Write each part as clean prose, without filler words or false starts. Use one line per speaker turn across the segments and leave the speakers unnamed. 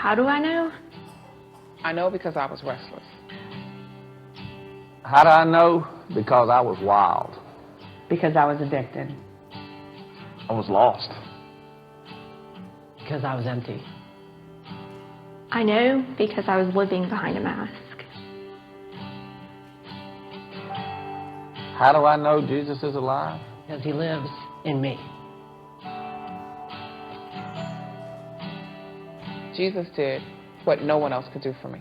How do I know?
I know because I was restless.
How do I know? Because I was wild.
Because I was addicted.
I was lost.
Because I was empty.
I know because I was living behind a mask.
How do I know Jesus is alive?
Because he lives in me.
Jesus did what no one else could do for me.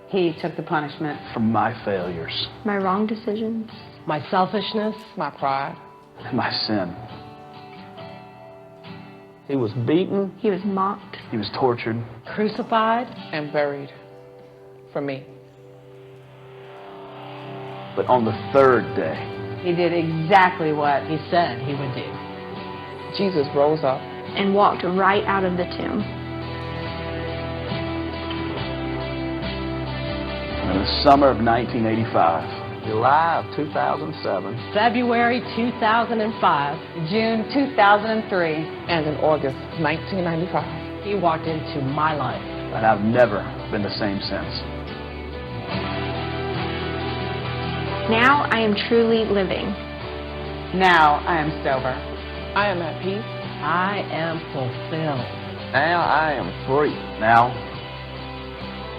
He took the punishment
For my failures.
My wrong decisions.
My selfishness.
My pride.
And my sin. He was beaten.
He was mocked.
He was tortured.
Crucified.
And buried for me.
But on the third day,
He did exactly what
He said he would do.
Jesus rose up.
And walked right out of the tomb.
in the summer of 1985, July of 2007,
February 2005,
June 2003.
And in August 1995.
he walked into my life.
and I've never been the same since.
Now I am truly living.
Now I am sober.
I am at peace.
I am fulfilled.
Now I am free. Now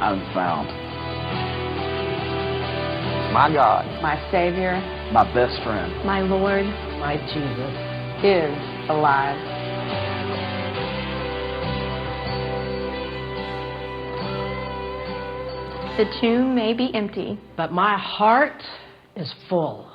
I'm found. My God,
My Savior
my best friend,
My Lord.
My Jesus.
is alive.
The tomb may be empty,
But my heart is full.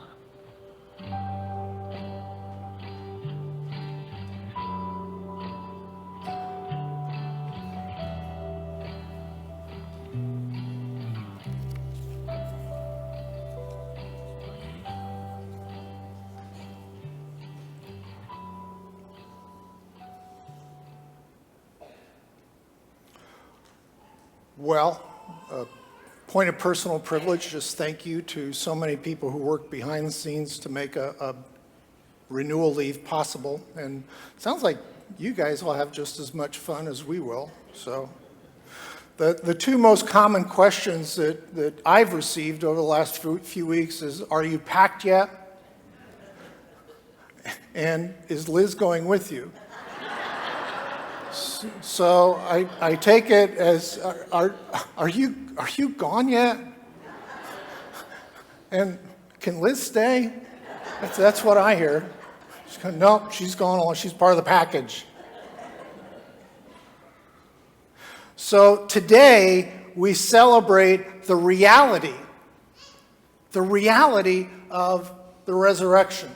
Well, point of personal privilege, just thank you to so many people who work behind the scenes to make a renewal leave possible. And it sounds like you guys will have just as much fun as we will. So the two most common questions that I've received over the last few weeks is, are you packed yet? And is Liz going with you? So I take it as, are you gone yet? And can Liz stay? That's what I hear. She's going, nope, she's going along. She's part of the package. So today we celebrate the reality of the resurrection.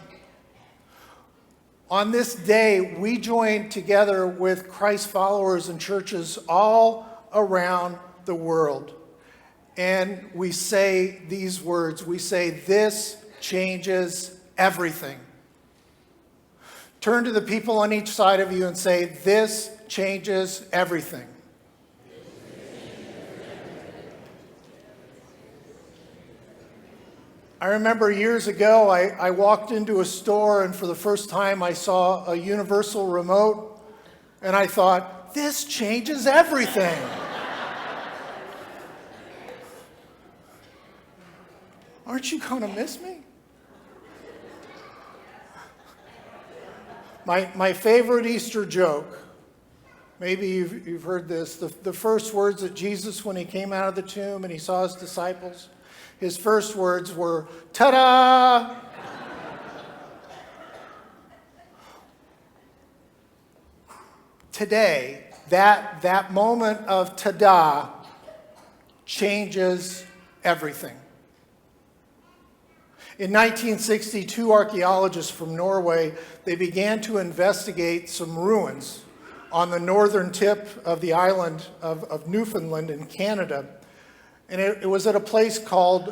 On this day, we join together with Christ followers and churches all around the world. And we say these words. We say, this changes everything. Turn to the people on each side of you and say, this changes everything. I remember years ago, I walked into a store and for the first time I saw a universal remote and I thought, this changes everything. Aren't you going to miss me? My favorite Easter joke, maybe you've heard this, the first words that Jesus, when he came out of the tomb and he saw his disciples, his first words were, ta-da! Today, that moment of ta-da changes everything. In 1962, archaeologists from Norway, they began to investigate some ruins on the northern tip of the island of Newfoundland in Canada. And it was at a place called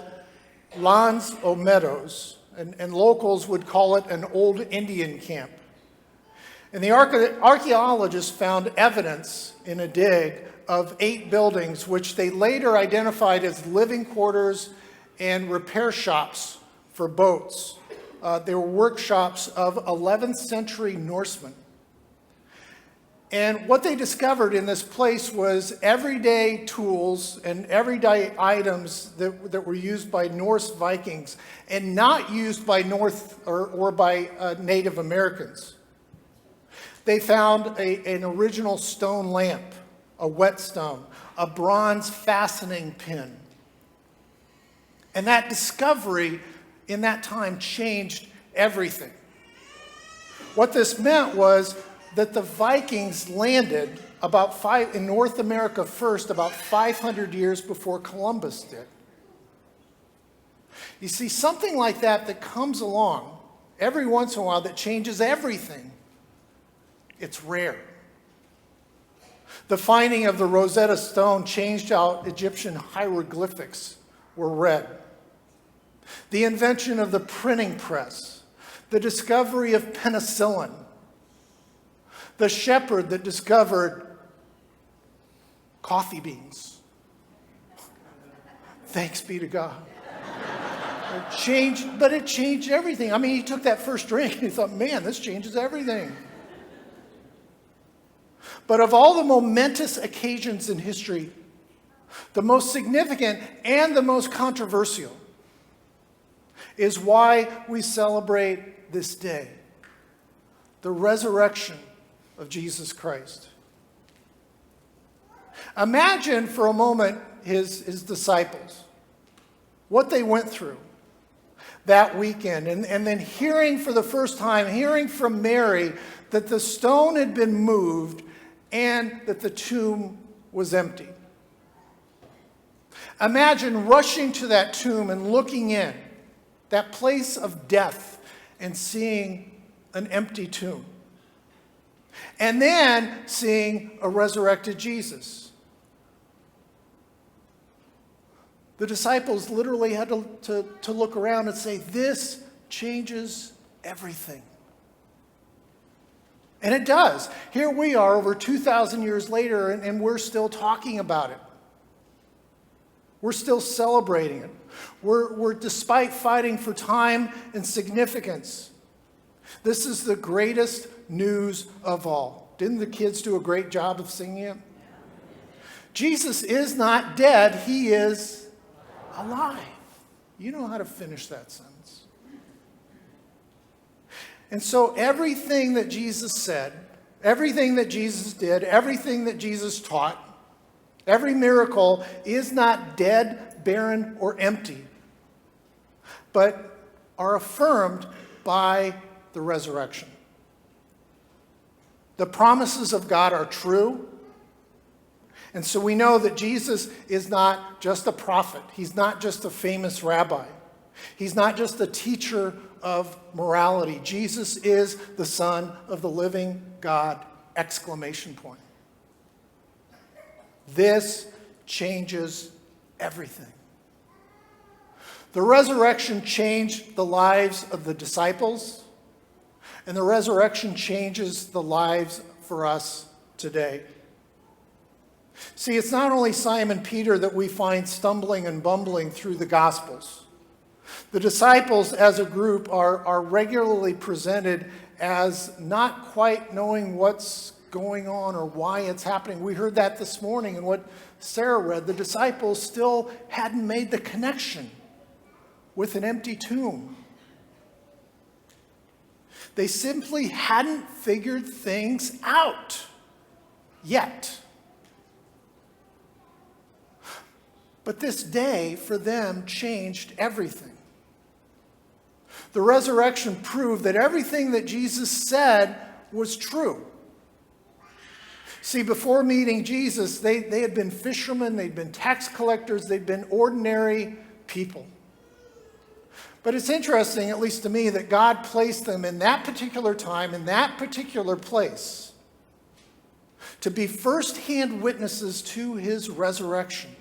Lans o Meadows, and locals would call it an old Indian camp. And the archaeologists found evidence in a dig of 8 buildings, which they later identified as living quarters and repair shops for boats. They were workshops of 11th century Norsemen. And what they discovered in this place was everyday tools and everyday items that were used by Norse Vikings and not used by by Native Americans. They found an original stone lamp, a whetstone, a bronze fastening pin. And that discovery in that time changed everything. What this meant was that the Vikings landed in North America first about 500 years before Columbus did. You see, something like that comes along every once in a while that changes everything. It's rare. The finding of the Rosetta Stone changed how Egyptian hieroglyphics were read. The invention of the printing press, the discovery of penicillin, the shepherd that discovered coffee beans. Thanks be to God. It changed everything. I mean, he took that first drink and he thought, man, this changes everything. But of all the momentous occasions in history, the most significant and the most controversial is why we celebrate this day, the resurrection of Jesus Christ. Imagine for a moment his disciples, what they went through that weekend, and then hearing for the first time, hearing from Mary that the stone had been moved and that the tomb was empty. Imagine rushing to that tomb and looking in, that place of death, and seeing an empty tomb. And then seeing a resurrected Jesus. The disciples literally had to look around and say, this changes everything. And it does. Here we are over 2,000 years later, and we're still talking about it. We're still celebrating it. We're despite fighting for time and significance. This is the greatest news of all. Didn't the kids do a great job of singing it? Jesus is not dead. He is alive. You know how to finish that sentence. And so everything that Jesus said, everything that Jesus did, everything that Jesus taught, every miracle is not dead, barren, or empty, but are affirmed by the resurrection. The promises of God are true. And so we know that Jesus is not just a prophet. He's not just a famous rabbi. He's not just a teacher of morality. Jesus is the Son of the living God! Exclamation point. This changes everything. The resurrection changed the lives of the disciples, and the resurrection changes the lives for us today. See, it's not only Simon Peter that we find stumbling and bumbling through the Gospels. The disciples as a group are regularly presented as not quite knowing what's going on or why it's happening. We heard that this morning in what Sarah read. The disciples still hadn't made the connection with an empty tomb. They simply hadn't figured things out yet. But this day for them changed everything. The resurrection proved that everything that Jesus said was true. See, before meeting Jesus, they had been fishermen, they'd been tax collectors, they'd been ordinary people. But it's interesting, at least to me, that God placed them in that particular time, in that particular place, to be first-hand witnesses to his resurrection.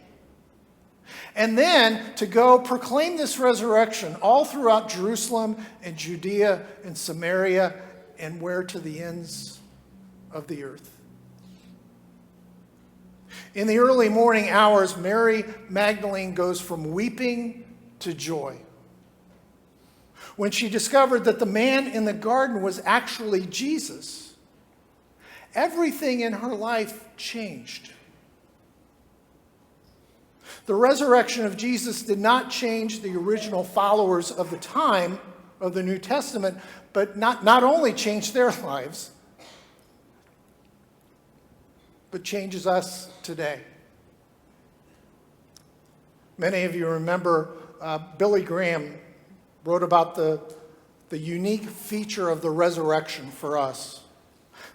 And then to go proclaim this resurrection all throughout Jerusalem and Judea and Samaria and where to the ends of the earth. In the early morning hours, Mary Magdalene goes from weeping to joy when she discovered that the man in the garden was actually Jesus. everything in her life changed. The resurrection of Jesus did not change the original followers of the time of the New Testament, but not only changed their lives, but changes us today. Many of you remember Billy Graham wrote about the unique feature of the resurrection for us.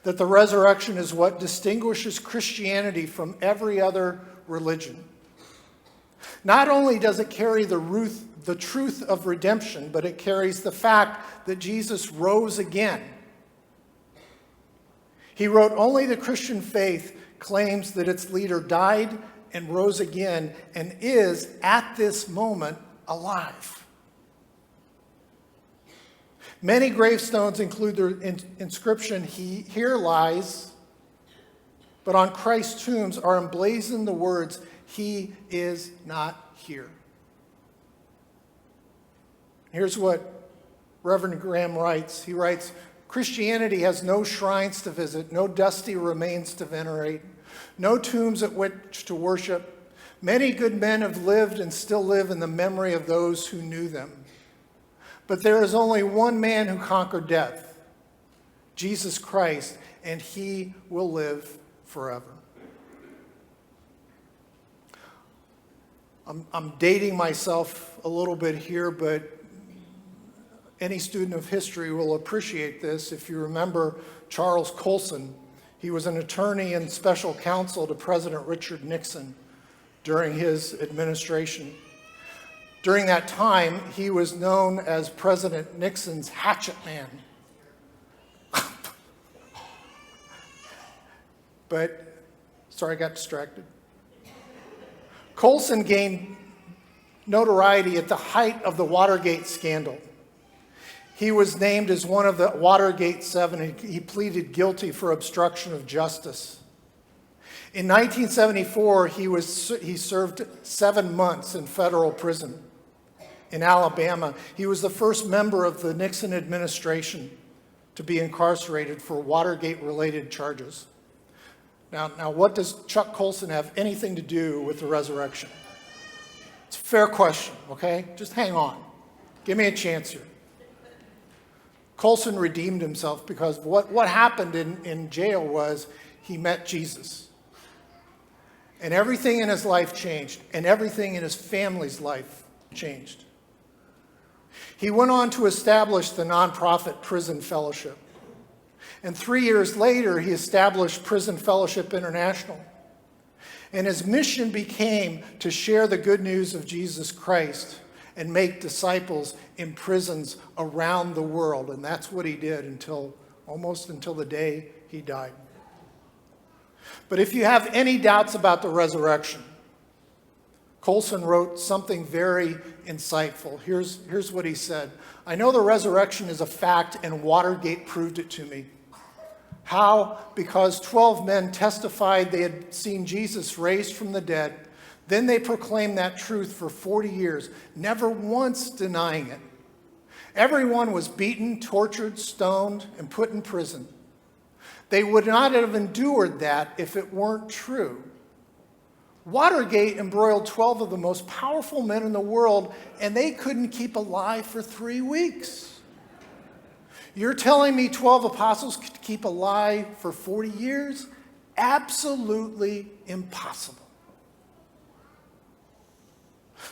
That the resurrection is what distinguishes Christianity from every other religion. Not only does it carry the truth of redemption, but it carries the fact that Jesus rose again. He wrote, "Only the Christian faith claims that its leader died and rose again and is, at this moment, alive." Many gravestones include the inscription, "He here lies," but on Christ's tombs are emblazoned the words, "He is not here." Here's what Reverend Graham writes. He writes, "Christianity has no shrines to visit, no dusty remains to venerate, no tombs at which to worship. Many good men have lived and still live in the memory of those who knew them. But there is only one man who conquered death, Jesus Christ, and he will live forever." I'm dating myself a little bit here, but any student of history will appreciate this. If you remember Charles Colson, he was an attorney and special counsel to President Richard Nixon during his administration. During that time, he was known as President Nixon's hatchet man. But, sorry, I got distracted. Colson gained notoriety at the height of the Watergate scandal. He was named as one of the Watergate Seven. He pleaded guilty for obstruction of justice. In 1974, he served 7 months in federal prison in Alabama. He was the first member of the Nixon administration to be incarcerated for Watergate-related charges. Now, what does Chuck Colson have anything to do with the resurrection? It's a fair question, okay? Just hang on. Give me a chance here. Colson redeemed himself because what happened in jail was he met Jesus. And everything in his life changed, and everything in his family's life changed. He went on to establish the nonprofit Prison Fellowship. And 3 years later, he established Prison Fellowship International. And his mission became to share the good news of Jesus Christ and make disciples in prisons around the world. And that's what he did almost until the day he died. But if you have any doubts about the resurrection, Colson wrote something very insightful. Here's what he said. "I know the resurrection is a fact, and Watergate proved it to me. How? Because 12 men testified they had seen Jesus raised from the dead. Then they proclaimed that truth for 40 years, never once denying it. Everyone was beaten, tortured, stoned, and put in prison. They would not have endured that if it weren't true. Watergate embroiled 12 of the most powerful men in the world, and they couldn't keep alive for 3 weeks. You're telling me 12 apostles could keep alive for 40 years? Absolutely impossible."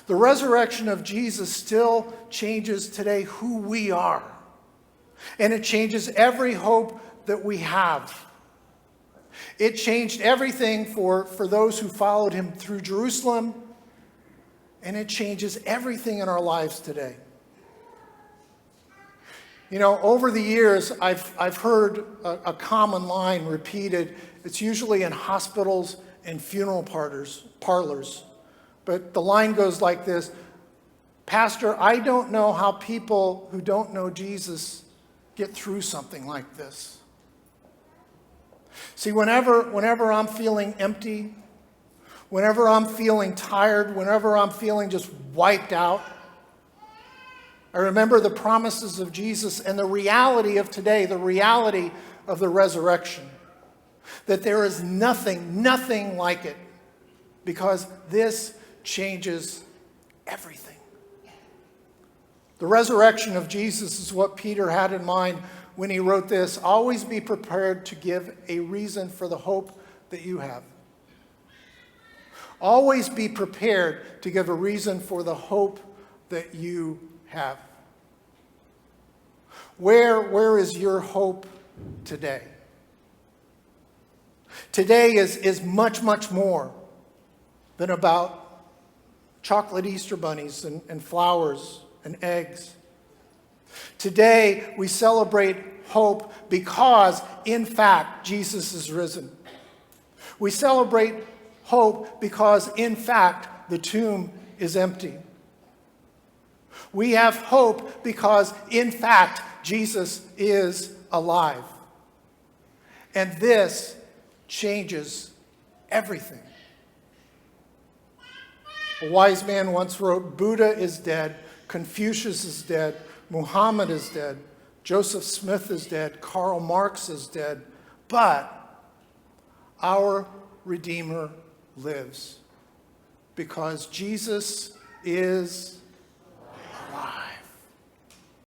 The resurrection of Jesus still changes today who we are. And it changes every hope that we have. It changed everything for those who followed him through Jerusalem. And it changes everything in our lives today. You know, over the years, I've heard a common line repeated. It's usually in hospitals and funeral parlors. But the line goes like this: "Pastor, I don't know how people who don't know Jesus get through something like this." See, whenever I'm feeling empty, whenever I'm feeling tired, whenever I'm feeling just wiped out, I remember the promises of Jesus and the reality of today, the reality of the resurrection. that there is nothing like it, because this changes everything. The resurrection of Jesus is what Peter had in mind when he wrote this. Always be prepared to give a reason for the hope that you have. Always be prepared to give a reason for the hope that you have. Where is your hope today? Today is much more than about chocolate Easter bunnies and flowers and eggs. Today we celebrate hope because, in fact, Jesus is risen. We celebrate hope because, in fact, the tomb is empty. We have hope because, in fact, Jesus is alive. And this changes everything. A wise man once wrote, Buddha is dead, Confucius is dead, Muhammad is dead, Joseph Smith is dead, Karl Marx is dead, but our Redeemer lives because Jesus is